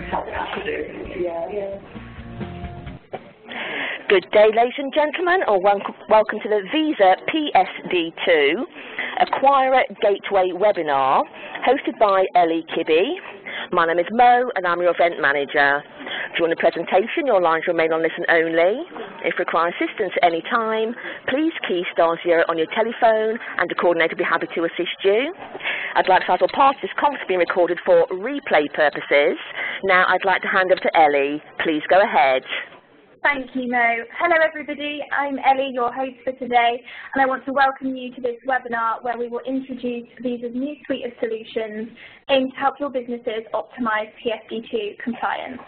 Good day, ladies and gentlemen, or welcome to the Visa PSD2 Acquirer Gateway webinar, hosted by Ellie Kibbe. My name is Mo, and I'm your event manager. During the presentation, your lines remain on listen only. If you require assistance at any time, please key *0 on your telephone, and the coordinator will be happy to assist you. I'd like to ask all parties this conference being recorded for replay purposes. Now, I'd like to hand over to Ellie. Please go ahead. Thank you, Mo. Hello, everybody. I'm Ellie, your host for today, and I want to welcome you to this webinar where we will introduce Visa's new suite of solutions aimed to help your businesses optimize PSD2 compliance.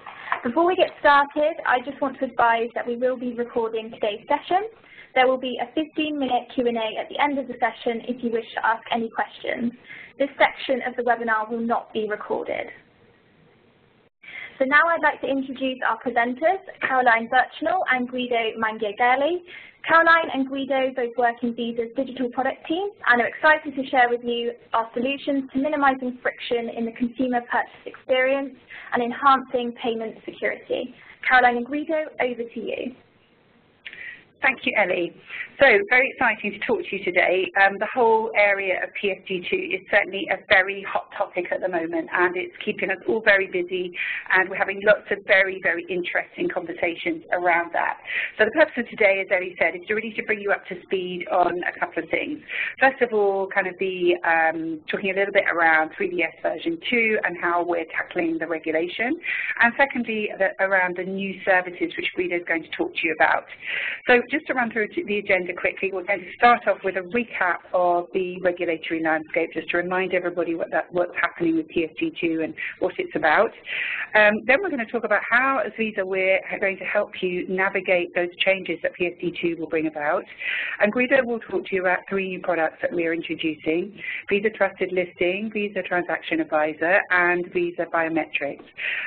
Before we get started, I just want to advise that we will be recording today's session. There will be a 15-minute Q&A at the end of the session if you wish to ask any questions. This section of the webinar will not be recorded. So now I'd like to introduce our presenters, Caroline Birchnell and Guido Mangiagelli. Caroline and Guido both work in Visa's digital product team and are excited to share with you our solutions to minimizing friction in the consumer purchase experience and enhancing payment security. Caroline and Guido, over to you. Thank you, Ellie. So, very exciting to talk to you today. The whole area of PSD2 is certainly a very hot topic at the moment, and it's keeping us all very busy, and we're having lots of very, very interesting conversations around that. So the purpose of today, as Ellie said, is really to bring you up to speed on a couple of things. First of all, kind of be talking a little bit around 3DS version 2 and how we're tackling the regulation, and secondly, around the new services which Guido is going to talk to you about. So just to run through the agenda quickly, we're going to start off with a recap of the regulatory landscape, just to remind everybody what's happening with PSD2 and what it's about. Then we're going to talk about how, as Visa, we're going to help you navigate those changes that PSD2 will bring about. And Guido will talk to you about 3 new products that we are introducing: Visa Trusted Listing, Visa Transaction Advisor, and Visa Biometrics.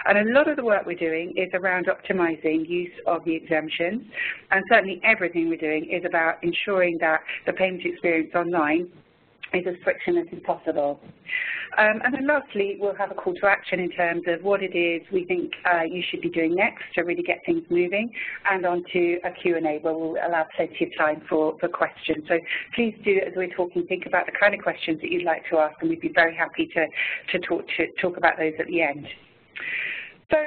And a lot of the work we're doing is around optimizing use of the exemptions, and certainly everything we're doing is about ensuring that the payment experience online is as frictionless as possible. And then lastly, we'll have a call to action in terms of what it is we think you should be doing next to really get things moving, and onto a Q&A where we'll allow plenty of time for questions. So please do, as we're talking, think about the kind of questions that you'd like to ask, and we'd be very happy to talk about those at the end. So,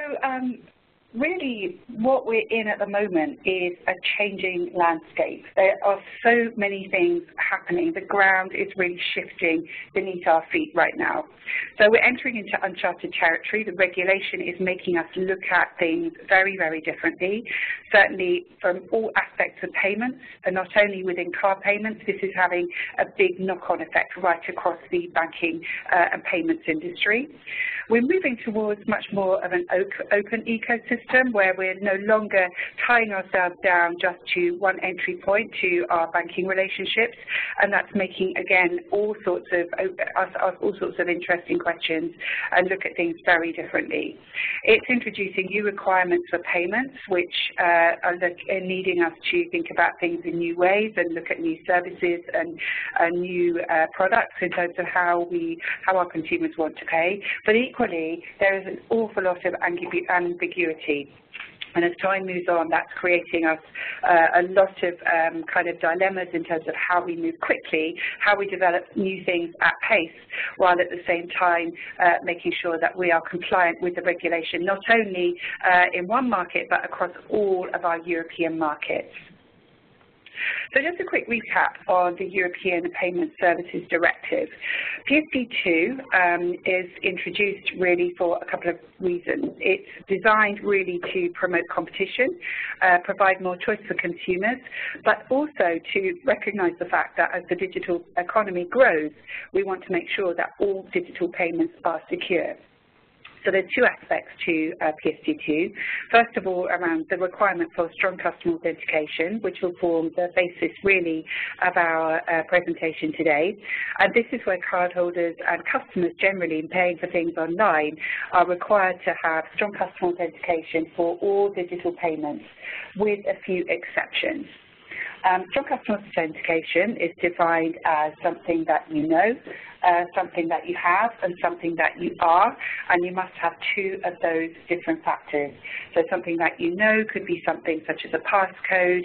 really, what we're in at the moment is a changing landscape. There are so many things happening. The ground is really shifting beneath our feet right now. So we're entering into uncharted territory. The regulation is making us look at things very, very differently, certainly from all aspects of payments, and not only within card payments. This is having a big knock-on effect right across the banking and payments industry. We're moving towards much more of an open ecosystem, where we're no longer tying ourselves down just to one entry point to our banking relationships, and that's making, again, all sorts of interesting questions and look at things very differently. It's introducing new requirements for payments, which are needing us to think about things in new ways and look at new services and new products in terms of how our consumers want to pay. But equally, there is an awful lot of ambiguity. And as time moves on, that's creating us a lot of kind of dilemmas in terms of how we move quickly, how we develop new things at pace, while at the same time making sure that we are compliant with the regulation, not only in one market, but across all of our European markets. So just a quick recap on the European Payment Services Directive. PSD2 is introduced really for a couple of reasons. It's designed really to promote competition, provide more choice for consumers, but also to recognize the fact that as the digital economy grows, we want to make sure that all digital payments are secure. So there's 2 aspects to PSD2. First of all, around the requirement for strong customer authentication, which will form the basis really of our presentation today. And this is where cardholders and customers generally in paying for things online are required to have strong customer authentication for all digital payments, with a few exceptions. Strong customer authentication is defined as something that you know, something that you have and something that you are, and you must have two of those different factors. So something that you know could be something such as a passcode,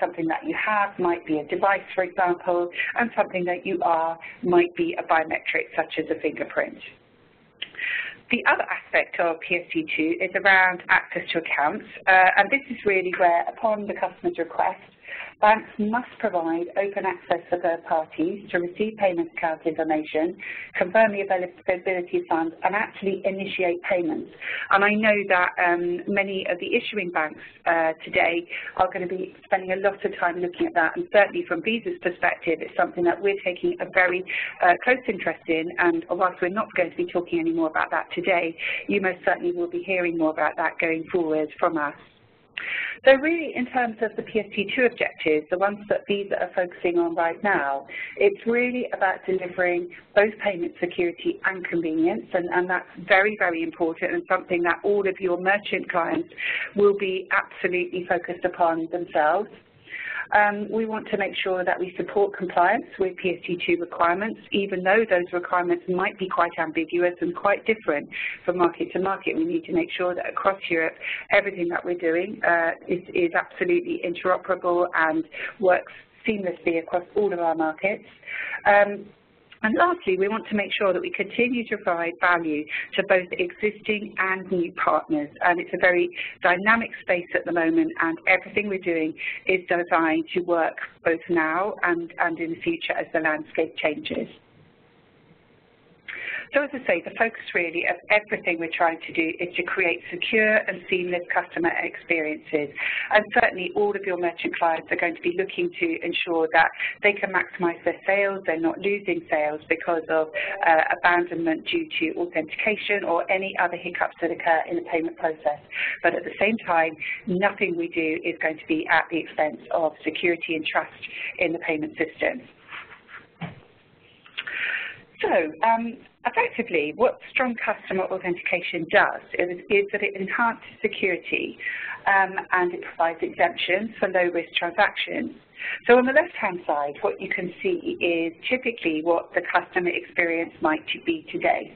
something that you have might be a device, for example, and something that you are might be a biometric such as a fingerprint. The other aspect of PSD2 is around access to accounts, and this is really where, upon the customer's request, banks must provide open access for third parties to receive payment account information, confirm the availability of funds, and actually initiate payments. And I know that many of the issuing banks today are going to be spending a lot of time looking at that, and certainly from Visa's perspective, it's something that we're taking a very close interest in, and whilst we're not going to be talking any more about that today, you most certainly will be hearing more about that going forward from us. So really, in terms of the PSD2 objectives, the ones that Visa are focusing on right now, it's really about delivering both payment security and convenience, and that's very, very important and something that all of your merchant clients will be absolutely focused upon themselves. We want to make sure that we support compliance with PSD2 requirements, even though those requirements might be quite ambiguous and quite different from market to market. We need to make sure that across Europe, everything that we're doing is absolutely interoperable and works seamlessly across all of our markets. And lastly, we want to make sure that we continue to provide value to both existing and new partners. And it's a very dynamic space at the moment, and everything we're doing is designed to work both now and in the future as the landscape changes. So as I say, the focus really of everything we're trying to do is to create secure and seamless customer experiences. And certainly all of your merchant clients are going to be looking to ensure that they can maximise their sales, they're not losing sales because of abandonment due to authentication or any other hiccups that occur in the payment process. But at the same time, nothing we do is going to be at the expense of security and trust in the payment system. So, effectively, what strong customer authentication does is that it enhances security and it provides exemptions for low-risk transactions. So on the left-hand side, what you can see is typically what the customer experience might be today.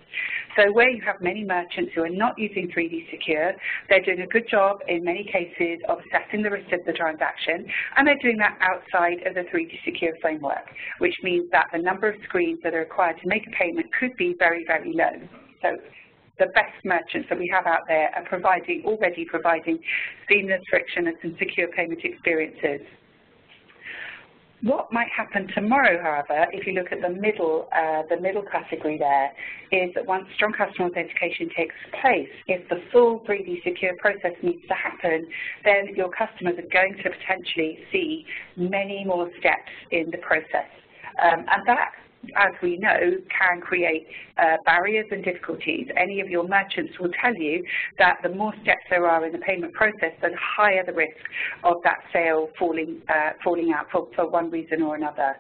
So where you have many merchants who are not using 3D Secure, they're doing a good job in many cases of assessing the risk of the transaction, and they're doing that outside of the 3D Secure framework, which means that the number of screens that are required to make a payment could be very, very low. So the best merchants that we have out there are already providing seamless, frictionless, and secure payment experiences. What might happen tomorrow, however, if you look at the middle category there, is that once strong customer authentication takes place, if the full 3D Secure process needs to happen, then your customers are going to potentially see many more steps in the process. And that, as we know, can create barriers and difficulties. Any of your merchants will tell you that the more steps there are in the payment process, the higher the risk of that sale falling out for one reason or another.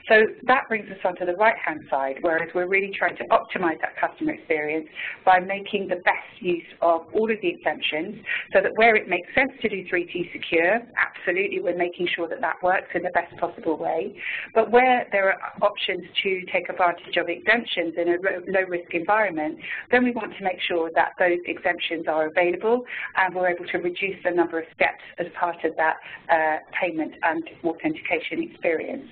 So that brings us onto the right-hand side, whereas we're really trying to optimize that customer experience by making the best use of all of the exemptions, so that where it makes sense to do 3D Secure, absolutely we're making sure that that works in the best possible way. But where there are options to take advantage of exemptions in a low-risk environment, then we want to make sure that those exemptions are available and we're able to reduce the number of steps as part of that payment and authentication experience.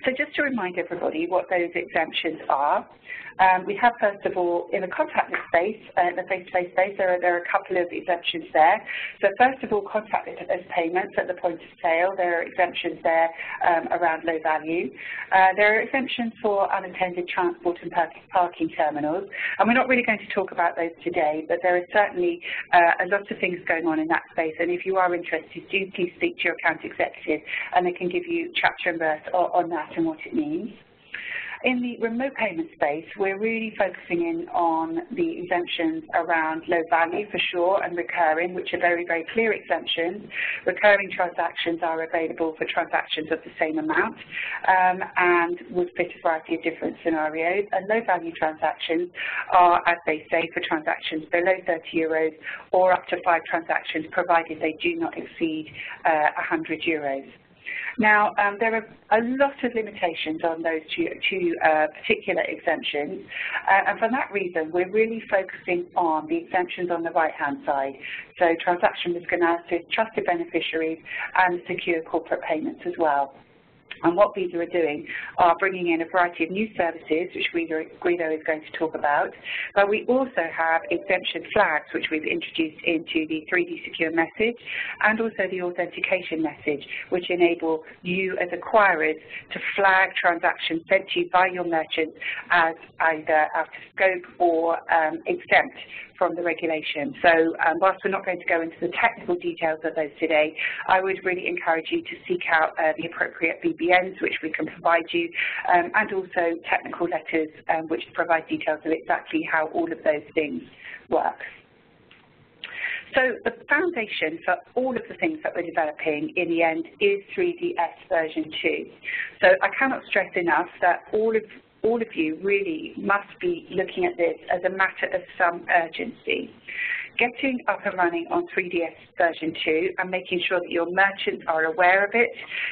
So just to remind everybody what those exemptions are, we have, first of all, in the contactless space, the face-to-face space, there are a couple of exemptions there. So first of all, contactless payments at the point of sale, there are exemptions there around low value. There are exemptions for unattended transport and parking terminals, and we're not really going to talk about those today, but there is certainly a lot of things going on in that space, and if you are interested, do please speak to your account executive and they can give you chapter and verse on that and what it means. In the remote payment space, we're really focusing in on the exemptions around low value for sure and recurring, which are very, very clear exemptions. Recurring transactions are available for transactions of the same amount and would fit a variety of different scenarios. And low value transactions are, as they say, for transactions below €30 or up to 5 transactions, provided they do not exceed €100. Now, there are a lot of limitations on those two particular exemptions, and for that reason, we're really focusing on the exemptions on the right-hand side, so transaction risk analysis, trusted beneficiaries, and secure corporate payments as well. And what Visa are doing are bringing in a variety of new services, which Guido is going to talk about, but we also have exemption flags, which we've introduced into the 3D Secure message, and also the authentication message, which enable you as acquirers to flag transactions sent to you by your merchant as either out of scope or exempt from the regulation. So whilst we're not going to go into the technical details of those today, I would really encourage you to seek out the appropriate BBNs, which we can provide you, and also technical letters which provide details of exactly how all of those things work. So the foundation for all of the things that we're developing in the end is 3DS version 2. So I cannot stress enough that all of you really must be looking at this as a matter of some urgency. Getting up and running on 3DS version 2 and making sure that your merchants are aware of it,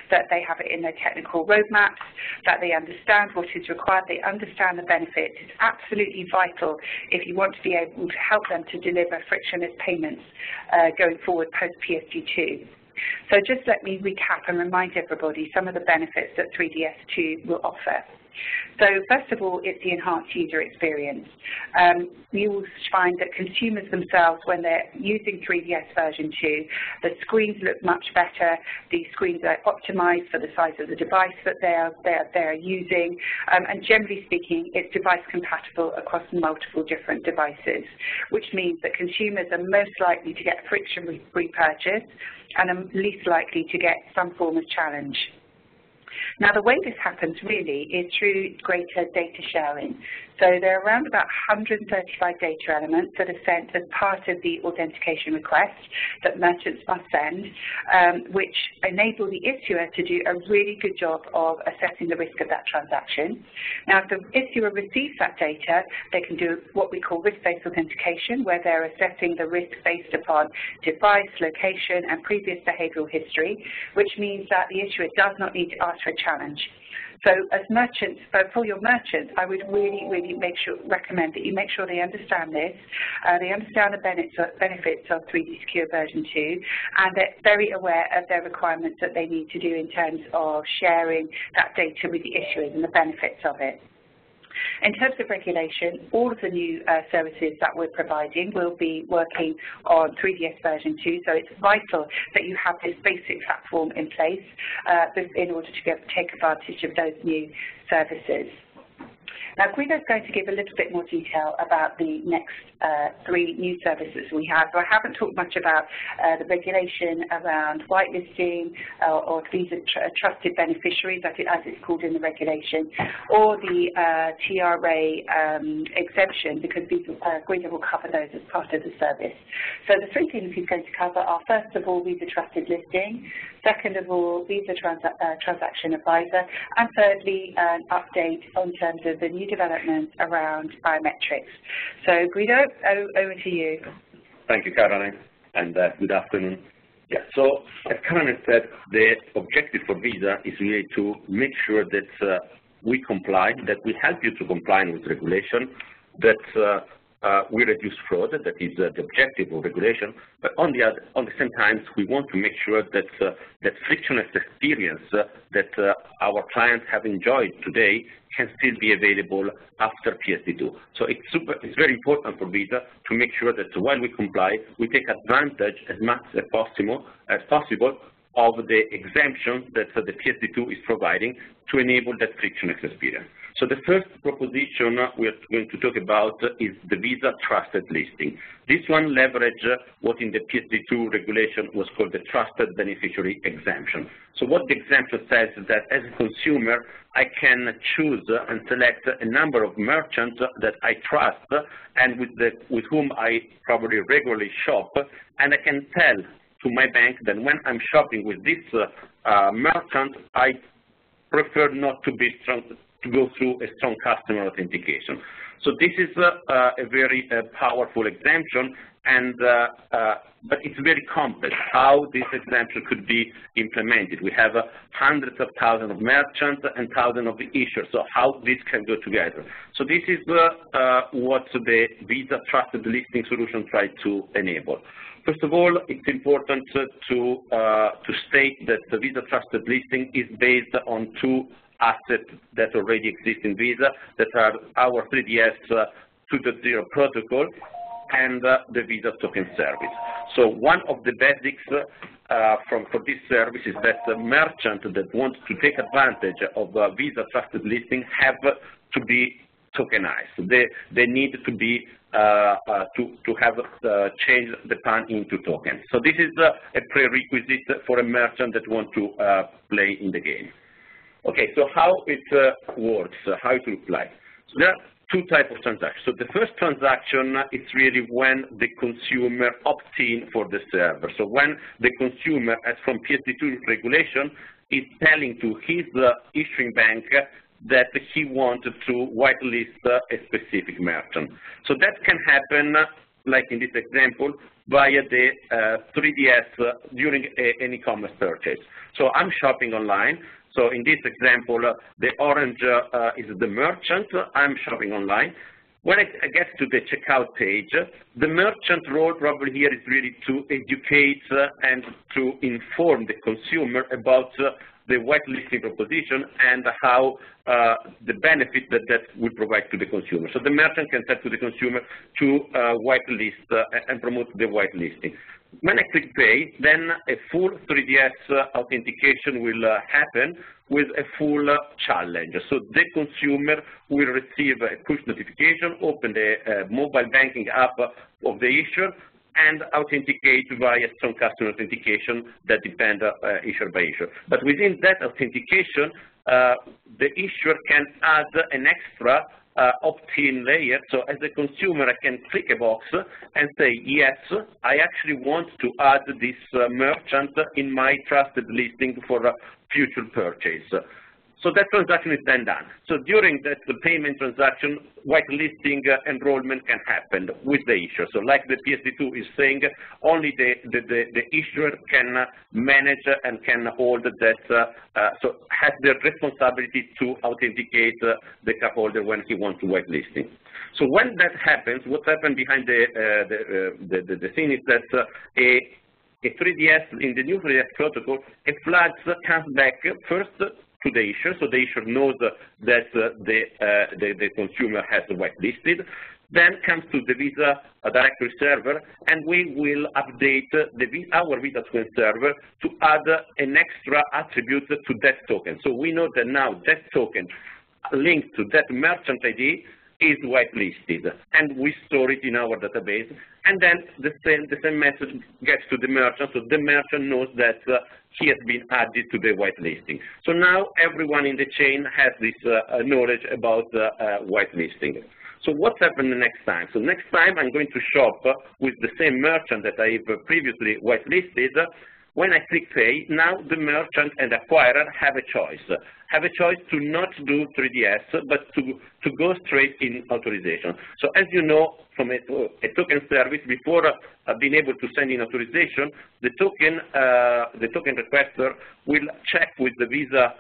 that they have it in their technical roadmaps, that they understand what is required, they understand the benefits is absolutely vital if you want to be able to help them to deliver frictionless payments going forward post PSD2. So just let me recap and remind everybody some of the benefits that 3DS2 will offer. So first of all, it's the enhanced user experience. You will find that consumers themselves, when they're using 3DS version 2, the screens look much better, the screens are optimized for the size of the device that they're using, and generally speaking, it's device compatible across multiple different devices, which means that consumers are most likely to get a friction-free purchase and are least likely to get some form of challenge. Now, the way this happens really is through greater data sharing. So there are around about 135 data elements that are sent as part of the authentication request that merchants must send, which enable the issuer to do a really good job of assessing the risk of that transaction. Now, if the issuer receives that data, they can do what we call risk-based authentication, where they're assessing the risk based upon device, location, and previous behavioral history, which means that the issuer does not need to ask for a challenge. So as merchants, for your merchants, I would really recommend that you make sure they understand this, they understand the benefits of 3D Secure version 2, and they're very aware of their requirements that they need to do in terms of sharing that data with the issuers and the benefits of it. In terms of regulation, all of the new services that we're providing will be working on 3DS version 2, so it's vital that you have this basic platform in place in order to be able to take advantage of those new services. Now, Guido's going to give a little bit more detail about the next 3 new services we have. So I haven't talked much about the regulation around whitelisting or Visa trusted beneficiaries, as it's called in the regulation, or the TRA exemption, because Guido will cover those as part of the service. So the 3 things he's going to cover are, first of all, Visa Trusted Listing, second of all, Visa Transaction Advisor, and thirdly, an update in terms of the new developments around biometrics. So Guido, over to you. Thank you, Caroline, and good afternoon. Yeah, so as Caroline said, the objective for Visa is really to make sure that we comply, that we help you to comply with regulation, that we reduce fraud, that is the objective of regulation, but on the same time, we want to make sure that that frictionless experience that our clients have enjoyed today can still be available after PSD2. So it's very important for Visa to make sure that while we comply, we take advantage as much as possible of the exemption that the PSD2 is providing to enable that frictionless experience. So the first proposition we're going to talk about is the Visa Trusted Listing. This one leverages what in the PSD2 regulation was called the Trusted Beneficiary Exemption. So what the exemption says is that as a consumer, I can choose and select a number of merchants that I trust and with whom I probably regularly shop, and I can tell to my bank that when I'm shopping with this merchant, I prefer not to be to go through a strong customer authentication. So this is a very powerful exemption, and but it's very complex how this exemption could be implemented. We have hundreds of thousands of merchants and thousands of issuers, so how this can go together. So this is what the Visa Trusted Listing solution tries to enable. First of all, it's important to state that the Visa Trusted Listing is based on two assets that already exist in Visa, that are our 3DS 2.0 protocol and the Visa Token Service. So one of the basics for this service is that the merchant that wants to take advantage of Visa Trusted Listing have to be tokenized. They need to be to have changed the PAN into tokens. So this is a prerequisite for a merchant that wants to play in the game. Okay, so how it works, how it looks like. So there are two types of transactions. So the first transaction is really when the consumer opts in for the server. So when the consumer, as from PSD2 regulation, is telling to his issuing bank that he wanted to whitelist a specific merchant. So that can happen, like in this example, via the 3DS during an e-commerce purchase. So I'm shopping online. So in this example, the orange is the merchant. I'm shopping online. When I get to the checkout page, the merchant role probably here is really to educate and to inform the consumer about the whitelisting proposition and how the benefit that will provide to the consumer. So the merchant can tell to the consumer to whitelist and promote the whitelisting. When I click pay, then a full 3DS authentication will happen with a full challenge. So the consumer will receive a push notification, open the mobile banking app of the issuer, and authenticate via strong customer authentication that depends issuer by issuer. But within that authentication, the issuer can add an extra opt-in layer. So as a consumer, I can click a box and say, yes, I actually want to add this merchant in my trusted listing for a future purchase. So that transaction is then done. So during that payment transaction, whitelisting enrollment can happen with the issuer. So like the PSD2 is saying, only the issuer can manage and can hold that, so has the responsibility to authenticate the cup holder when he wants to whitelisting. So when that happens, what happens behind the scene is that a 3DS, in the new 3DS protocol, a flag comes back first to the issuer, so the issuer knows that the consumer has whitelisted. Then comes to the Visa directory server, and we will update our Visa Token server to add an extra attribute to that token. So we know that now that token linked to that merchant ID is whitelisted, and we store it in our database. And then the same message gets to the merchant, so the merchant knows that he has been added to the whitelisting. So now everyone in the chain has this knowledge about whitelisting. So what's happened the next time? So next time I'm going to shop with the same merchant that I've previously whitelisted. When I click pay, now the merchant and acquirer have a choice. Have a choice to not do 3DS, but to go straight in authorization. So as you know, from a token service, before being able to send in authorization, the token requester will check with the Visa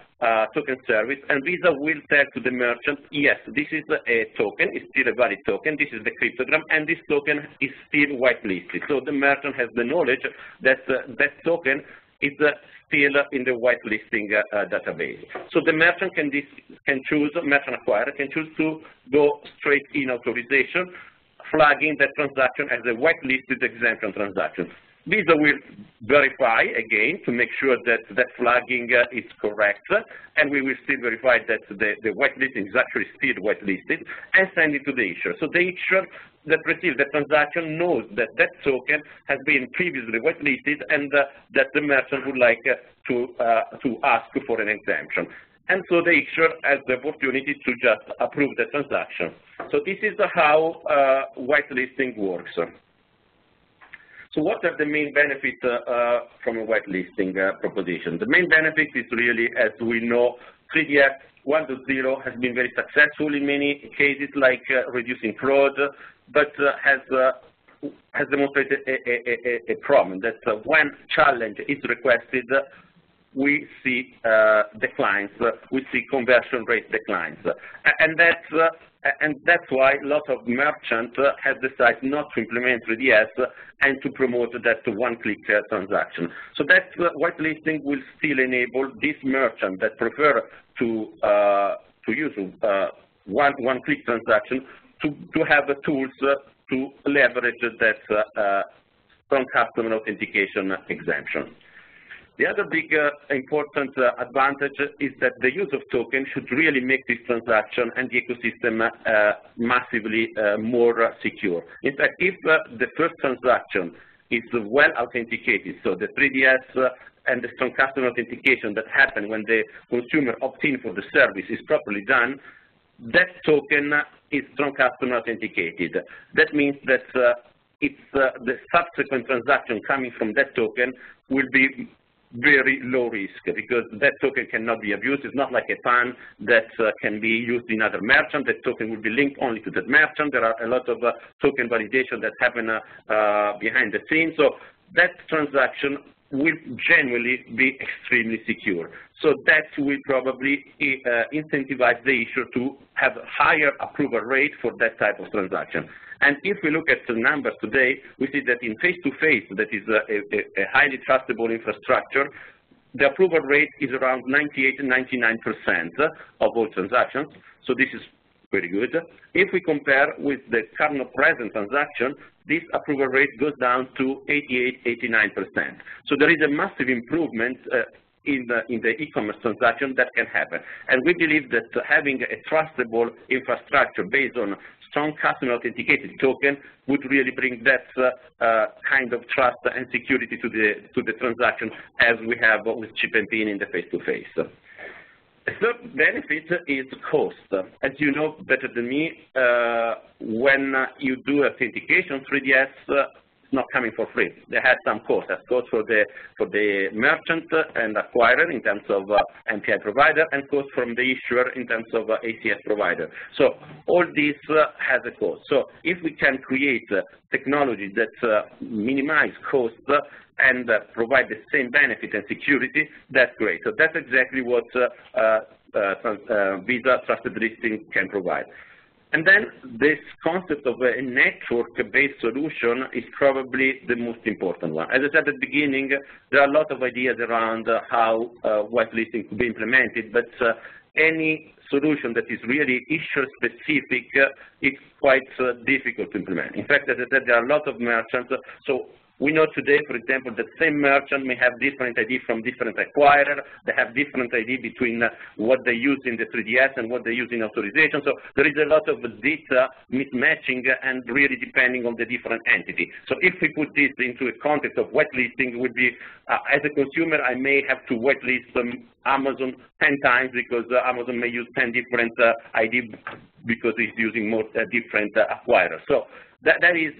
token service, and Visa will tell to the merchant, yes, this is a token, it's still a valid token, this is the cryptogram, and this token is still whitelisted. So the merchant has the knowledge that that token is still in the whitelisting database. So the merchant can choose, merchant acquirer can choose to go straight in authorization, flagging that transaction as a whitelisted exemption transaction. Visa will verify again to make sure that that flagging is correct, and we will still verify that the whitelisting is actually still whitelisted, and send it to the issuer. So the issuer that receives the transaction knows that that token has been previously whitelisted, and that the merchant would like to ask for an exemption. And so the issuer has the opportunity to just approve the transaction. So this is how whitelisting works. So what are the main benefits from a whitelisting proposition? The main benefit is really, as we know, 3DS 1.0 has been very successful in many cases, like reducing fraud, but has demonstrated a problem that when challenge is requested, we see declines, we see conversion rate declines, and that's why a lot of merchants have decided not to implement 3DS and to promote that one-click transaction. So that whitelisting will still enable this merchant that prefer to use one-click transaction to have the tools to leverage that strong customer authentication exemption. The other big important advantage is that the use of tokens should really make this transaction and the ecosystem massively more secure. In fact, if the first transaction is well authenticated, so the 3DS and the strong customer authentication that happen when the consumer opts in for the service is properly done, that token is strong customer authenticated. That means that the subsequent transaction coming from that token will be very low risk, because that token cannot be abused. It's not like a PAN that can be used in other merchants. That token will be linked only to that merchant. There are a lot of token validation that happen behind the scenes. So that transaction will generally be extremely secure. So that will probably incentivize the issuer to have a higher approval rate for that type of transaction. And if we look at the numbers today, we see that in face-to-face, that is a highly trustable infrastructure, the approval rate is around 98 and 99% of all transactions. So this is very good. If we compare with the card not present transaction, this approval rate goes down to 88, 89%. So there is a massive improvement in the e-commerce transaction that can happen. And we believe that having a trustable infrastructure based on strong customer authenticated token would really bring that kind of trust and security to the transaction as we have with chip and PIN in the face-to-face. The third benefit is cost. As you know better than me, when you do authentication, 3DS is not coming for free. They have some cost. That's cost for the merchant and acquirer in terms of MPI provider, and cost from the issuer in terms of ACS provider. So all this has a cost. So if we can create technology that minimize cost and provide the same benefit and security, that's great. So that's exactly what Visa Trusted Listing can provide. And then this concept of a network-based solution is probably the most important one. As I said at the beginning, there are a lot of ideas around how whitelisting could be implemented, but any solution that is really issue-specific is quite difficult to implement. In fact, as I said, there are a lot of merchants. So we know today, for example, that same merchant may have different ID from different acquirer. They have different ID between what they use in the 3DS and what they use in authorization. So there is a lot of data mismatching and really depending on the different entity. So if we put this into a context of whitelisting, it would be, as a consumer, I may have to whitelist Amazon 10 times because Amazon may use 10 different ID because it's using more different acquirers. So that is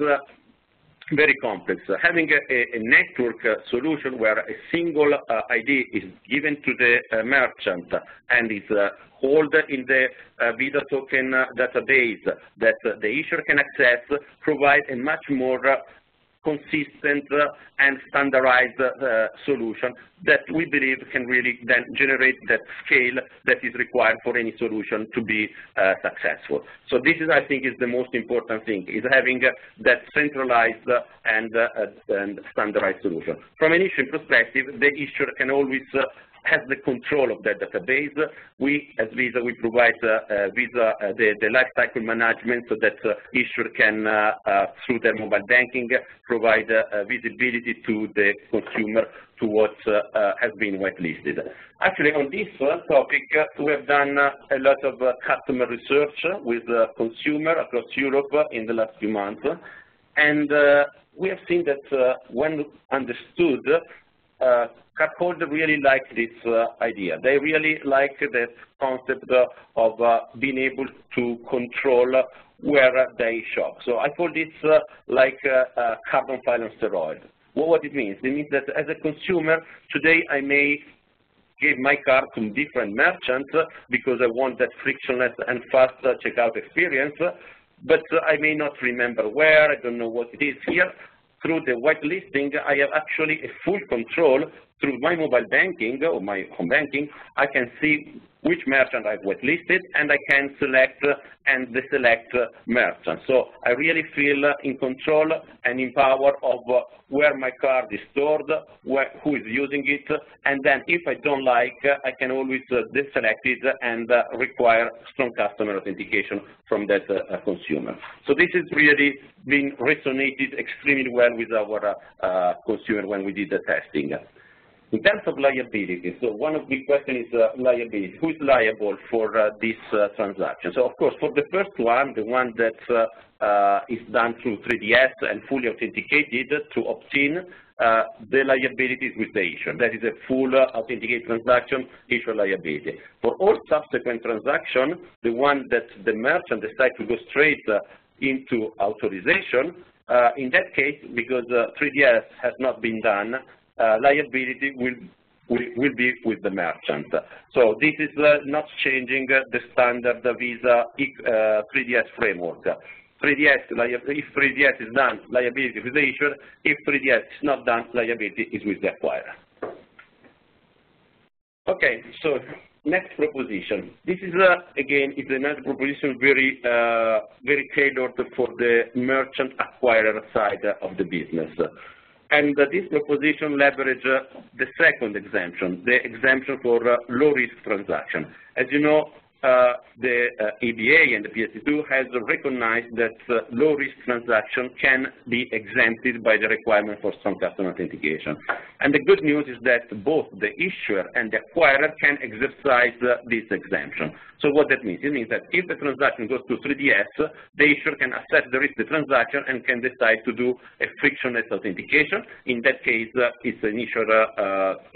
very complex. Having a network solution where a single ID is given to the merchant and is held in the Visa token database that the issuer can access, provide a much more consistent and standardized solution that we believe can really then generate that scale that is required for any solution to be successful. So this is, I think, is the most important thing, is having that centralized and standardized solution. From an issuing perspective, the issuer can always has the control of that database. We, as Visa, we provide Visa the lifecycle management so that issuer can, through their mobile banking, provide visibility to the consumer to what has been whitelisted. Actually, on this topic, we have done a lot of customer research with consumer across Europe in the last few months, and we have seen that when understood, cardholders really like this idea. They really like the concept of being able to control where they shop. So I call this like a carbon file on steroids. What it means? It means that as a consumer, today I may gave my card to different merchants because I want that frictionless and fast checkout experience, but I may not remember where, I don't know what it is. Here, through the whitelisting, I have actually a full control through my mobile banking or my home banking. I can see which merchant I've whitelisted, and I can select and deselect merchants. So I really feel in control and in power of where my card is stored, who is using it, and then if I don't like, I can always deselect it and require strong customer authentication from that consumer. So this has really been resonated extremely well with our consumer when we did the testing. In terms of liability, so one of the questions is liability. Who is liable for this transaction? So of course, for the first one, the one that is done through 3DS and fully authenticated to opt-in, the liability is with the issuer. That is a full authenticated transaction, issuer liability. For all subsequent transactions, the one that the merchant decides to go straight into authorization, in that case, because 3DS has not been done, liability will be with the merchant. So this is not changing the standard Visa 3DS framework. If 3DS is done, liability with the issuer. If 3DS is not done, liability is with the acquirer. Okay, so next proposition. This is again is another proposition very tailored for the merchant acquirer side of the business. And this proposition leverages the second exemption, the exemption for low-risk transaction. As you know, the EBA and the PSD2 has recognized that low-risk transaction can be exempted by the requirement for strong customer authentication. And the good news is that both the issuer and the acquirer can exercise this exemption. So what that means? It means that if the transaction goes to 3DS, the issuer can assess the risk of the transaction and can decide to do a frictionless authentication. In that case, it's an issuer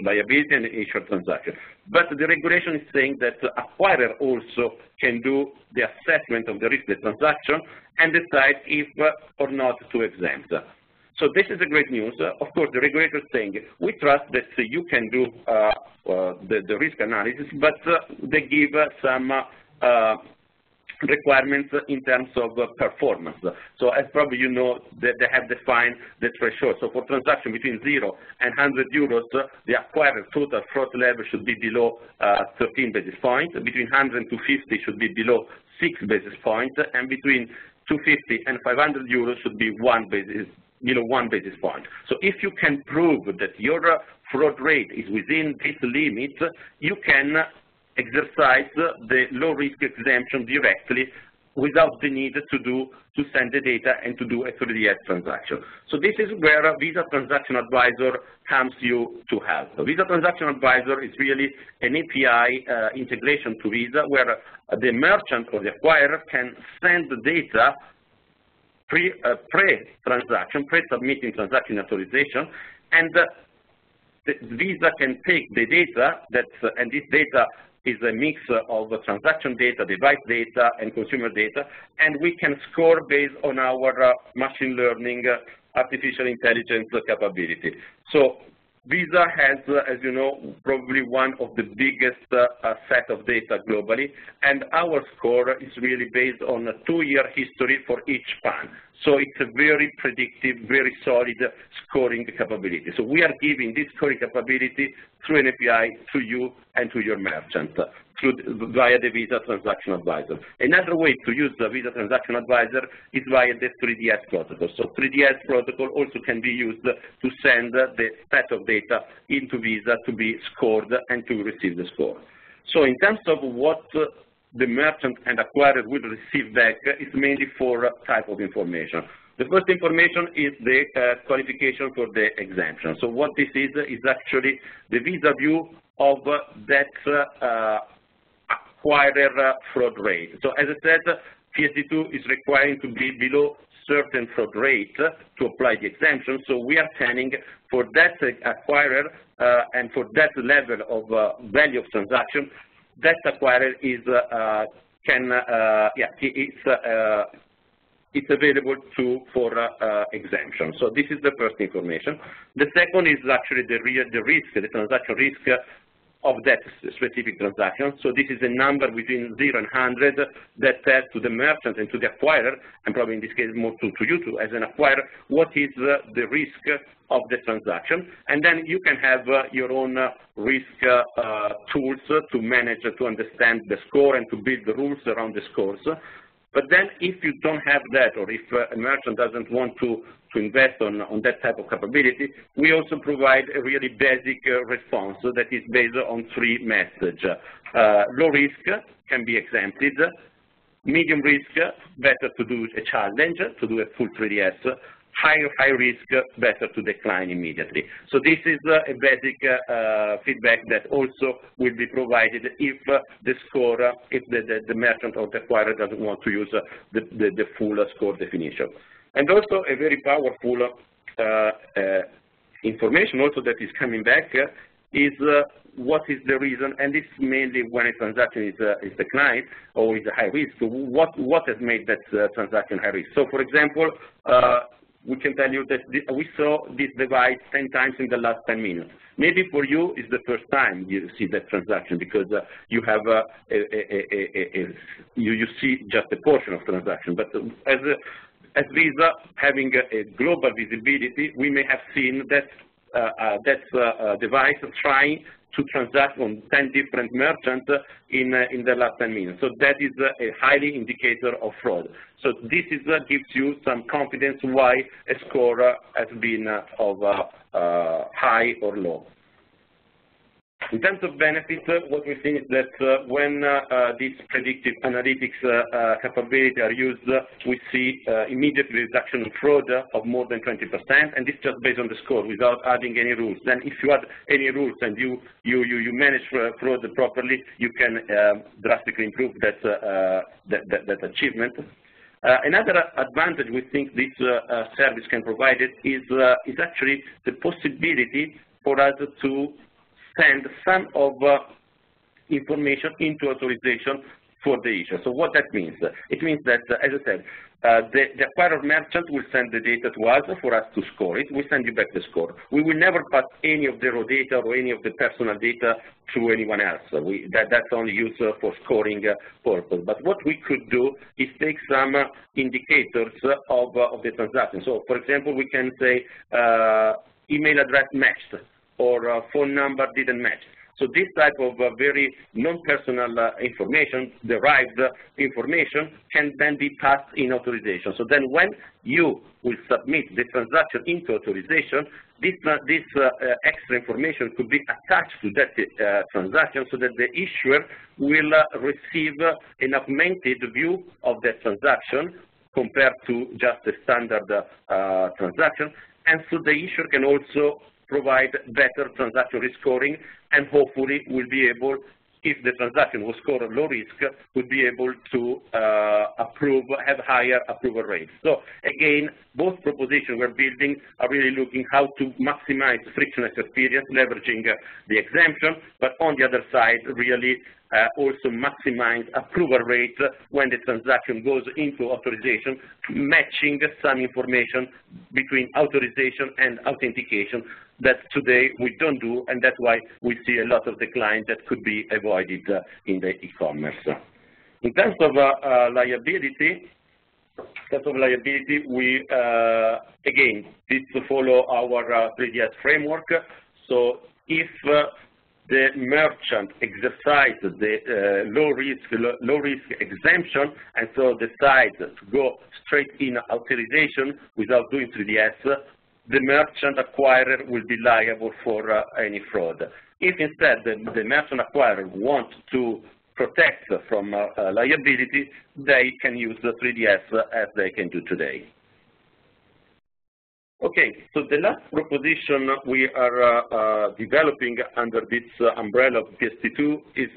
liability and an issuer transaction. But the regulation is saying that the acquirer also can do the assessment of the risk of the transaction and decide if or not to exempt. So this is a great news. Of course, the regulator is saying, we trust that you can do the risk analysis, but they give some requirements in terms of performance. So as probably you know, they have defined the threshold. So for transaction between 0 and 100 euros, the acquirer total fraud level should be below 13 basis points. Between 100 and 250 should be below 6 basis points, and between 250 and 500 euros should be below 1 basis point. So if you can prove that your fraud rate is within this limit, you can exercise the low-risk exemption directly without the need to send the data and to do a 3DS transaction. So this is where Visa Transaction Advisor comes you to help. Visa Transaction Advisor is really an API integration to Visa where the merchant or the acquirer can send the data pre-transaction, pre-submitting transaction authorization, and Visa can take the data, and this data is a mix of transaction data, device data, and consumer data, and we can score based on our machine learning, artificial intelligence capability. So Visa has, as you know, probably one of the biggest set of data globally, and our score is really based on a 2-year history for each PAN. So it's a very predictive, very solid scoring capability. So we are giving this scoring capability through an API to you and to your merchant via the Visa Transaction Advisor. Another way to use the Visa Transaction Advisor is via the 3DS protocol. So 3DS protocol also can be used to send the set of data into Visa to be scored and to receive the score. So in terms of what the merchant and acquirer will receive back, is mainly 4 types of information. The first information is the qualification for the exemption. So what this is actually the Visa view of that acquirer fraud rate. So as I said, PSD2 is requiring to be below certain fraud rate to apply the exemption. So we are planning for that acquirer and for that level of value of transaction, that acquirer is it's available for exemption. So this is the first information. The second is actually the risk, the transaction risk of that specific transaction. So this is a number between 0 and 100 that tells to the merchant and to the acquirer, and probably in this case more to you too, as an acquirer, what is the risk of the transaction. And then you can have your own risk tools to manage, to understand the score and to build the rules around the scores. But then if you don't have that, or if a merchant doesn't want to invest on that type of capability, we also provide a really basic response that is based on 3 messages. Low risk can be exempted. Medium risk, better to do a challenge, to do a full 3DS. High risk, better to decline immediately. So this is a basic feedback that also will be provided if the score, if the merchant or the acquirer doesn't want to use the full score definition. And also a very powerful information also that is coming back is what is the reason, and this is mainly when a transaction is declined or is a high risk. So what has made that transaction high risk? So for example, we can tell you that we saw this device 10 times in the last 10 minutes. Maybe for you it's the first time you see that transaction because you have you see just a portion of transaction. But as Visa having a global visibility, we may have seen that device trying to transact on 10 different merchants in the last 10 minutes. So that is a highly indicator of fraud. So this is gives you some confidence why a score has been of high or low. In terms of benefits, what we think is that when these predictive analytics capabilities are used, we see immediate reduction in fraud of more than 20%, and this just based on the score without adding any rules. Then if you add any rules and you manage fraud properly, you can drastically improve that achievement. Another advantage we think this service can provide is actually the possibility for us to send some of information into authorization for the issuer. So what that means? It means that, as I said, the acquirer merchant will send the data to us for us to score it. We send you back the score. We will never pass any of the raw data or any of the personal data to anyone else. That's only used for scoring purpose. But what we could do is take some indicators of the transaction. So, for example, we can say email address matched, or phone number didn't match. So this type of very non-personal information, derived information, can then be passed in authorization. So then when you will submit the transaction into authorization, this extra information could be attached to that transaction so that the issuer will receive an augmented view of that transaction compared to just a standard transaction. And so the issuer can also provide better transaction risk scoring, and hopefully will be able, if the transaction was scored low risk, would be able to have higher approval rates. So again, both propositions we're building are really looking how to maximize frictionless experience, leveraging the exemption, but on the other side, really also maximize approval rate when the transaction goes into authorization, matching some information between authorization and authentication that today we don't do, and that's why we see a lot of decline that could be avoided in the e-commerce. In terms of liability, we, again, this to follow our 3DS framework. So if the merchant exercises the low risk exemption and so decides to go straight in authorization without doing 3DS, the merchant acquirer will be liable for any fraud. If instead the merchant acquirer wants to protect from liability, they can use the 3DS as they can do today. Okay, so the last proposition we are developing under this umbrella of PSD2 is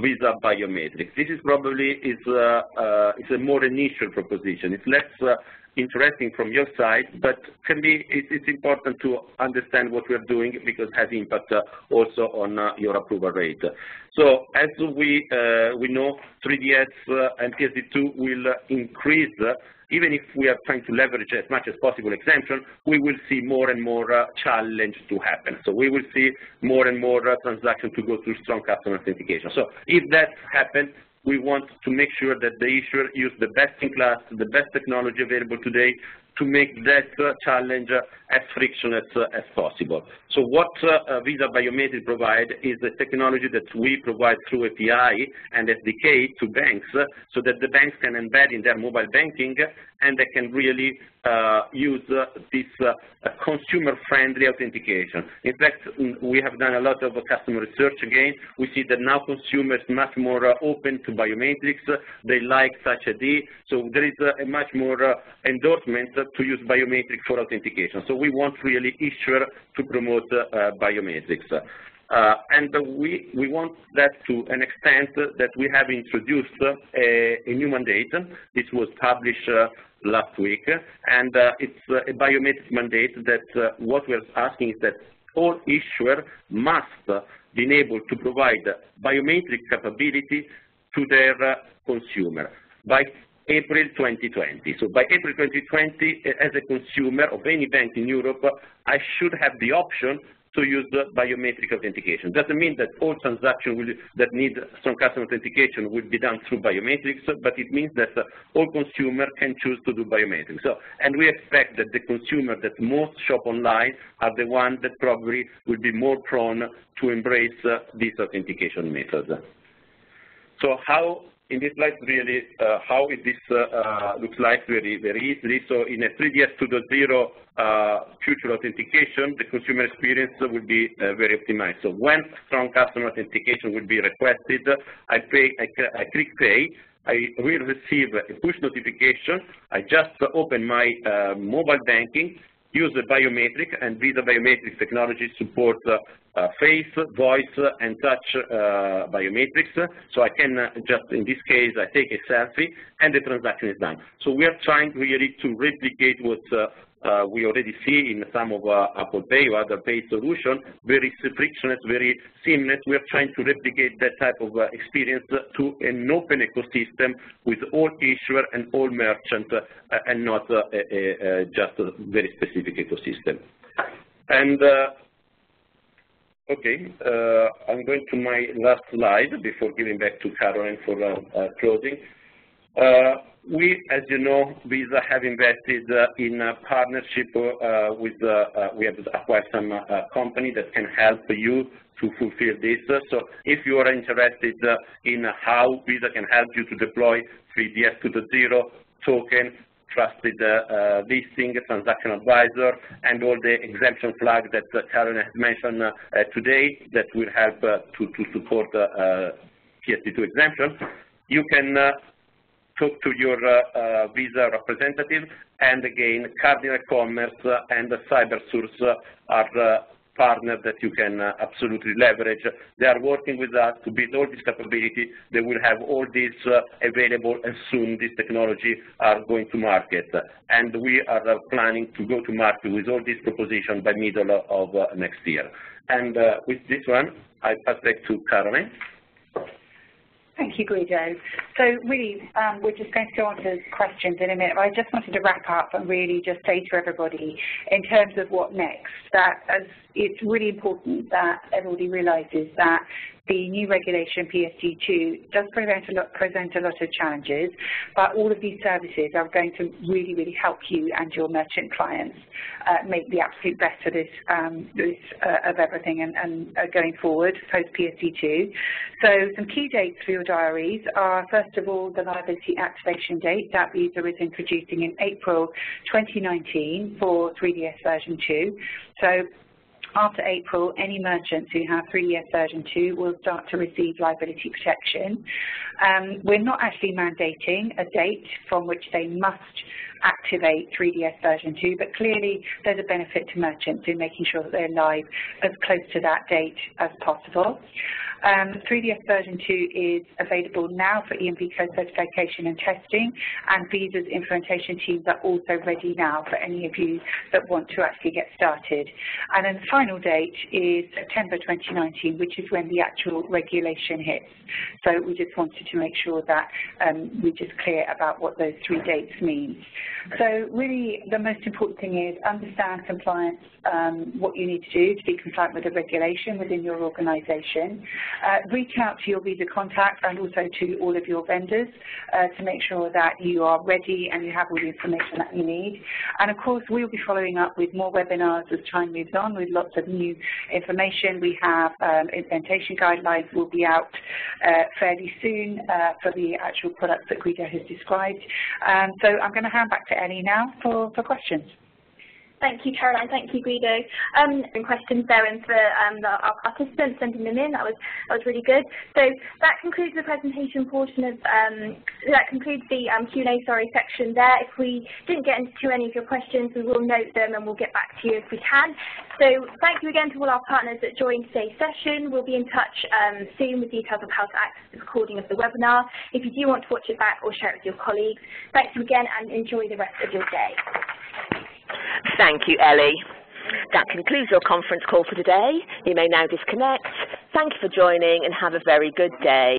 Visa Biometrics. This is probably a more initial proposition. It's less interesting from your side, but it's important to understand what we're doing because it has impact also on your approval rate. So as we know, 3DS and PSD2 will increase. Even if we are trying to leverage as much as possible exemption, we will see more and more challenge to happen. So we will see more and more transactions to go through strong customer authentication. So if that happens, we want to make sure that the issuer use the best in class, the best technology available today to make that challenge as frictionless as possible. So what Visa Biometric provide is the technology that we provide through API and SDK to banks so that the banks can embed in their mobile banking and they can really use this consumer-friendly authentication. In fact, we have done a lot of customer research again. We see that now consumers are much more open to biometrics. They like Touch ID. So there is a much more endorsement to use biometric for authentication. So we want really issuer to promote biometrics. And we want that to an extent that we have introduced a new mandate. This was published last week, and it's a biometric mandate that what we're asking is that all issuers must be able to provide biometric capability to their consumer by April 2020. So by April 2020, as a consumer of any bank in Europe, I should have the option to use the biometric authentication. Doesn't mean that all transactions that need strong customer authentication will be done through biometrics, but it means that all consumers can choose to do biometrics. So, and we expect that the consumer that most shop online are the ones that probably will be more prone to embrace this authentication method. So how, in this slide, really, how this looks like very, very easily. So in a 3DS 2.0 future authentication, the consumer experience will be very optimized. So when strong customer authentication will be requested, I click pay. I will receive a push notification. I just open my mobile banking, use the biometric, and Visa Biometrics technology supports face, voice, and touch biometrics. So I can just, in this case, I take a selfie, and the transaction is done. So we are trying really to replicate what we already see in some of Apple Pay or other pay solutions, very frictionless, very seamless. We are trying to replicate that type of experience to an open ecosystem with all issuers and all merchants and not just a very specific ecosystem. And okay, I'm going to my last slide before giving back to Caroline for closing. We, as you know, Visa have invested in a partnership with, we have acquired some company that can help you to fulfill this. So if you are interested in how Visa can help you to deploy 3DS 2.0, token, trusted listing, transaction advisor, and all the exemption flags that Caroline has mentioned today that will help to support PSD2 exemption, you can talk to your Visa representative, and again, Cardinal Commerce and CyberSource are partners that you can absolutely leverage. They are working with us to build all this capability. They will have all this available as soon this technology are going to market. And we are planning to go to market with all these propositions by middle of next year. And with this one, I pass back to Caroline. Thank you, Guido. So really, we're just going to go on to questions in a minute. I just wanted to wrap up and really just say to everybody, in terms of what next, that it's really important that everybody realizes that the new regulation, PSD2, does present a lot of challenges, but all of these services are going to really, really help you and your merchant clients make the absolute best of this, of everything and going forward, post-PSD2. So some key dates for your diaries are, first of all, the liability activation date that Visa is introducing in April 2019 for 3DS version 2. So after April, any merchants who have 3DS version 2 will start to receive liability protection. We're not actually mandating a date from which they must activate 3DS version 2, but clearly there's a benefit to merchants in making sure that they're live as close to that date as possible. 3DS version 2 is available now for EMV code certification and testing, and Visa's implementation teams are also ready now for any of you that want to actually get started. And then the final date is September 2019, which is when the actual regulation hits. So we just wanted to make sure that we're just clear about what those 3 dates mean. So really the most important thing is understand compliance, what you need to do to be compliant with the regulation within your organisation. Reach out to your Visa contact and also to all of your vendors to make sure that you are ready and you have all the information that you need. And of course we'll be following up with more webinars as time moves on with lots of new information. We have implementation guidelines will be out fairly soon for the actual products that Guido has described. So I'm going to hand back to Ellie now for questions. Thank you, Caroline. Thank you, Guido. Questions there and for our participants sending them in. That was really good. So that concludes the presentation portion of that concludes the Q&A section there. If we didn't get into any of your questions, we will note them and we'll get back to you if we can. So thank you again to all our partners that joined today's session. We'll be in touch soon with details of how to access the recording of the webinar. If you do want to watch it back or share it with your colleagues, thank you again and enjoy the rest of your day. Thank you, Ellie. That concludes your conference call for today. You may now disconnect. Thank you for joining and have a very good day.